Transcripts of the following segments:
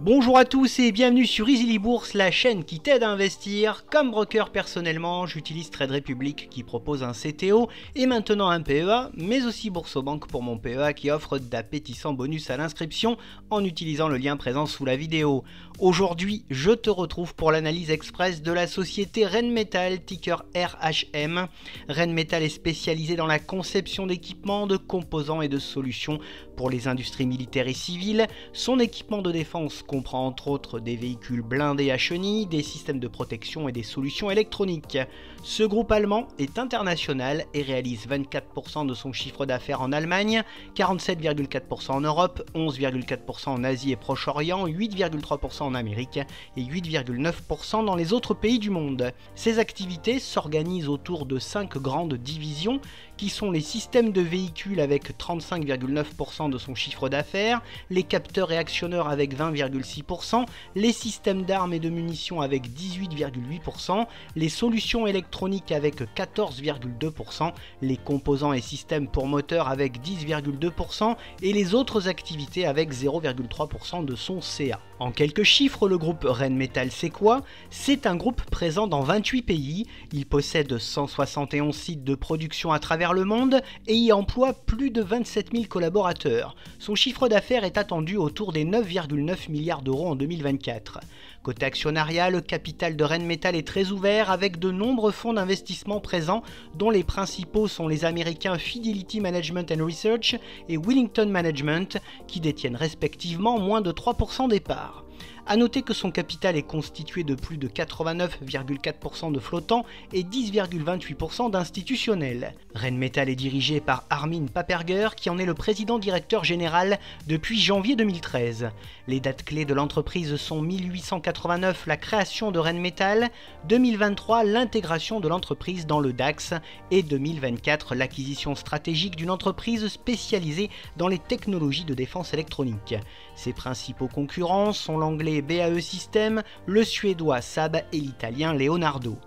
Bonjour à tous et bienvenue sur Easily Bourse, la chaîne qui t'aide à investir. Comme broker personnellement, j'utilise Trade Republic qui propose un CTO et maintenant un PEA, mais aussi Boursobank pour mon PEA qui offre d'appétissants bonus à l'inscription en utilisant le lien présent sous la vidéo. Aujourd'hui, je te retrouve pour l'analyse express de la société Rheinmetall, ticker RHM. Rheinmetall est spécialisée dans la conception d'équipements, de composants et de solutions pour les industries militaires et civiles. Son équipement de défense comprend entre autres des véhicules blindés à chenilles, des systèmes de protection et des solutions électroniques. Ce groupe allemand est international et réalise 24% de son chiffre d'affaires en Allemagne, 47,4% en Europe, 11,4% en Asie et Proche-Orient, 8,3% en Amérique et 8,9% dans les autres pays du monde. Ses activités s'organisent autour de 5 grandes divisions qui sont les systèmes de véhicules avec 35,9% de son chiffre d'affaires, les capteurs et actionneurs avec 20,6%, les systèmes d'armes et de munitions avec 18,8%, les solutions électroniques avec 14,2%, les composants et systèmes pour moteurs avec 10,2% et les autres activités avec 0,3% de son CA. En quelques chiffres, le groupe Rheinmetall c'est quoi? C'est un groupe présent dans 28 pays, il possède 171 sites de production à travers le monde et y emploie plus de 27 000 collaborateurs. Son chiffre d'affaires est attendu autour des 9,9 milliards d'euros en 2024. Côté actionnariat, le capital de Rheinmetall est très ouvert avec de nombreux fonds d'investissement présents dont les principaux sont les américains Fidelity Management and Research et Wellington Management qui détiennent respectivement moins de 3% des parts. A noter que son capital est constitué de plus de 89,4% de flottants et 10,28% d'institutionnels. Rheinmetall est dirigé par Armin Paperger qui en est le président directeur général depuis janvier 2013. Les dates clés de l'entreprise sont 1889, la création de Rheinmetall, 2023, l'intégration de l'entreprise dans le DAX et 2024, l'acquisition stratégique d'une entreprise spécialisée dans les technologies de défense électronique. Ses principaux concurrents sont l'anglais BAE Systems, le suédois Saab et l'italien Leonardo.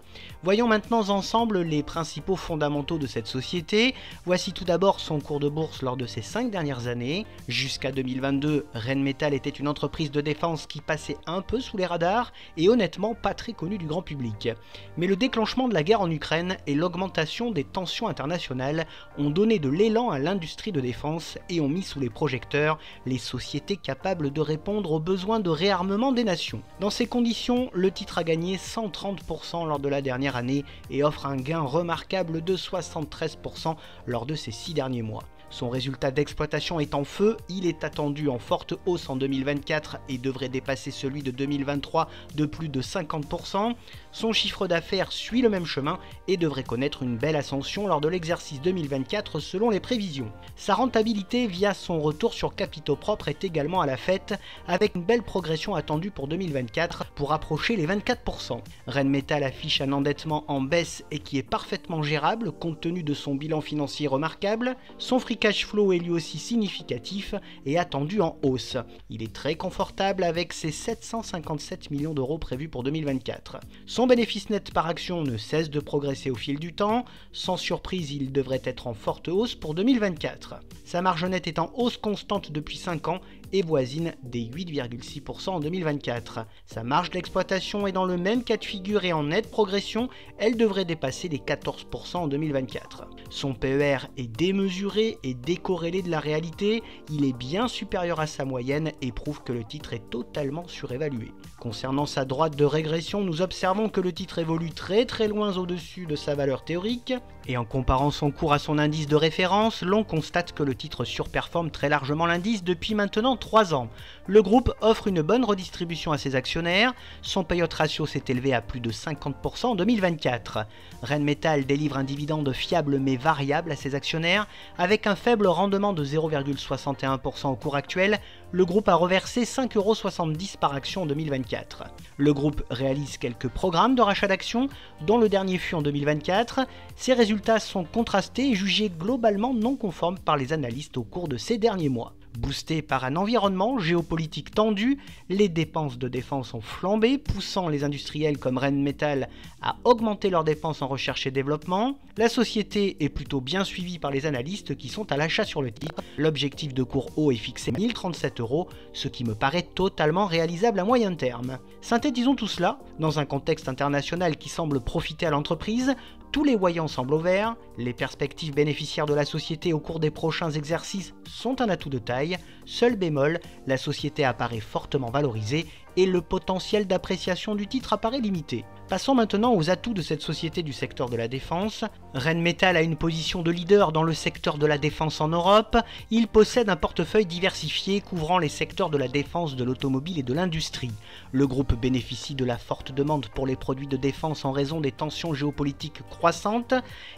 Voyons maintenant ensemble les principaux fondamentaux de cette société. Voici tout d'abord son cours de bourse lors de ces 5 dernières années. Jusqu'à 2022, Rheinmetall était une entreprise de défense qui passait un peu sous les radars et honnêtement pas très connue du grand public. Mais le déclenchement de la guerre en Ukraine et l'augmentation des tensions internationales ont donné de l'élan à l'industrie de défense et ont mis sous les projecteurs les sociétés capables de répondre aux besoins de réarmement des nations. Dans ces conditions, le titre a gagné 130% lors de la dernière année et offre un gain remarquable de 73% lors de ces 6 derniers mois. Son résultat d'exploitation est en feu, il est attendu en forte hausse en 2024 et devrait dépasser celui de 2023 de plus de 50%. Son chiffre d'affaires suit le même chemin et devrait connaître une belle ascension lors de l'exercice 2024 selon les prévisions. Sa rentabilité via son retour sur capitaux propres est également à la fête avec une belle progression attendue pour 2024 pour approcher les 24%. Rheinmetall affiche un endettement en baisse et qui est parfaitement gérable compte tenu de son bilan financier remarquable. Son free cash flow est lui aussi significatif et attendu en hausse. Il est très confortable avec ses 757 millions d'euros prévus pour 2024. Son bénéfice net par action ne cesse de progresser au fil du temps. Sans surprise, il devrait être en forte hausse pour 2024. Sa marge nette est en hausse constante depuis 5 ans et voisine des 8,6% en 2024. Sa marge d'exploitation est dans le même cas de figure et en nette progression, elle devrait dépasser les 14% en 2024. Son PER est démesuré et décorrélé de la réalité, il est bien supérieur à sa moyenne et prouve que le titre est totalement surévalué. Concernant sa droite de régression, nous observons que le titre évolue très loin au-dessus de sa valeur théorique, et en comparant son cours à son indice de référence, l'on constate que le titre surperforme très largement l'indice depuis maintenant 3 ans. Le groupe offre une bonne redistribution à ses actionnaires, son payout ratio s'est élevé à plus de 50% en 2024. Rheinmetall délivre un dividende fiable mais variable à ses actionnaires, avec un faible rendement de 0,61% au cours actuel, le groupe a reversé 5,70 € par action en 2024. Le groupe réalise quelques programmes de rachat d'actions, dont le dernier fut en 2024. Ces résultats sont contrastés et jugés globalement non conformes par les analystes au cours de ces derniers mois. Boosté par un environnement géopolitique tendu, les dépenses de défense ont flambé, poussant les industriels comme Rheinmetall à augmenter leurs dépenses en recherche et développement. La société est plutôt bien suivie par les analystes qui sont à l'achat sur le titre. L'objectif de cours haut est fixé à 1037 €, ce qui me paraît totalement réalisable à moyen terme. Synthétisons tout cela, dans un contexte international qui semble profiter à l'entreprise, tous les voyants semblent au vert, les perspectives bénéficiaires de la société au cours des prochains exercices sont un atout de taille, seul bémol, la société apparaît fortement valorisée et le potentiel d'appréciation du titre apparaît limité. Passons maintenant aux atouts de cette société du secteur de la défense. Rheinmetall a une position de leader dans le secteur de la défense en Europe. Il possède un portefeuille diversifié couvrant les secteurs de la défense, de l'automobile et de l'industrie. Le groupe bénéficie de la forte demande pour les produits de défense en raison des tensions géopolitiques croissantes.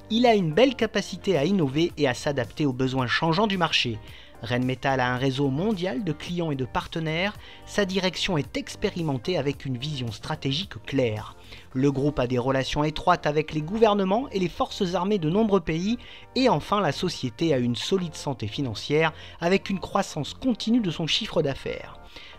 Il a une belle capacité à innover et à s'adapter aux besoins changeants du marché. Rheinmetall a un réseau mondial de clients et de partenaires, sa direction est expérimentée avec une vision stratégique claire. Le groupe a des relations étroites avec les gouvernements et les forces armées de nombreux pays, et enfin la société a une solide santé financière avec une croissance continue de son chiffre d'affaires.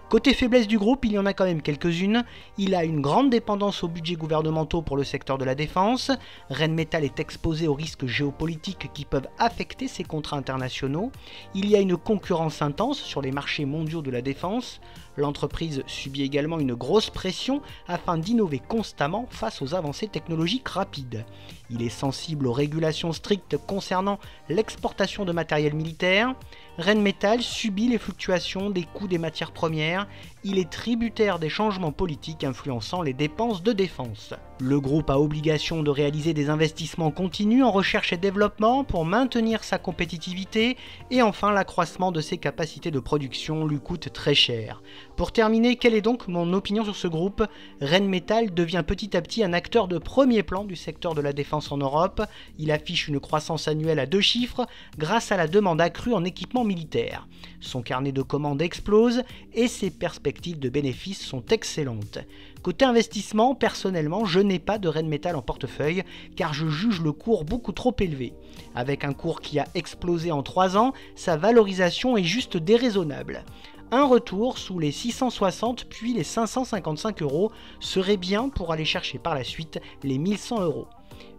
Côté faiblesse du groupe, il y en a quand même quelques-unes. Il a une grande dépendance aux budgets gouvernementaux pour le secteur de la défense. Rheinmetall est exposé aux risques géopolitiques qui peuvent affecter ses contrats internationaux. Il y a une concurrence intense sur les marchés mondiaux de la défense. L'entreprise subit également une grosse pression afin d'innover constamment face aux avancées technologiques rapides. Il est sensible aux régulations strictes concernant l'exportation de matériel militaire. Rheinmetall subit les fluctuations des coûts des matières premières. Il est tributaire des changements politiques influençant les dépenses de défense. Le groupe a obligation de réaliser des investissements continus en recherche et développement pour maintenir sa compétitivité et enfin l'accroissement de ses capacités de production lui coûte très cher. Pour terminer, quelle est donc mon opinion sur ce groupe? Rheinmetall devient petit à petit un acteur de premier plan du secteur de la défense en Europe. Il affiche une croissance annuelle à 2 chiffres grâce à la demande accrue en équipement militaire. Son carnet de commandes explose et ses perspectives de bénéfices sont excellentes. Côté investissement, personnellement, je n'ai pas de Rheinmetall en portefeuille car je juge le cours beaucoup trop élevé. Avec un cours qui a explosé en 3 ans, sa valorisation est juste déraisonnable. Un retour sous les 660 puis les 555 € serait bien pour aller chercher par la suite les 1100 €.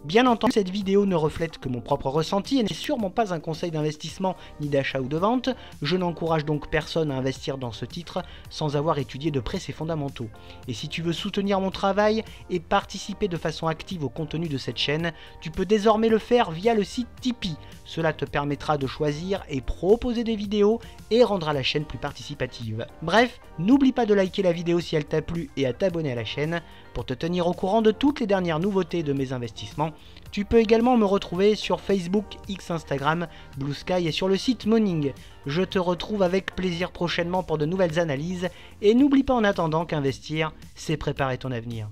Bien entendu, cette vidéo ne reflète que mon propre ressenti et n'est sûrement pas un conseil d'investissement ni d'achat ou de vente. Je n'encourage donc personne à investir dans ce titre sans avoir étudié de près ses fondamentaux. Et si tu veux soutenir mon travail et participer de façon active au contenu de cette chaîne, tu peux désormais le faire via le site Tipeee. Cela te permettra de choisir et proposer des vidéos et rendra la chaîne plus participative. Bref, n'oublie pas de liker la vidéo si elle t'a plu et à t'abonner à la chaîne pour te tenir au courant de toutes les dernières nouveautés de mes investissements. Tu peux également me retrouver sur Facebook, X, Instagram, Blue Sky et sur le site Moning. Je te retrouve avec plaisir prochainement pour de nouvelles analyses et n'oublie pas en attendant qu'investir, c'est préparer ton avenir.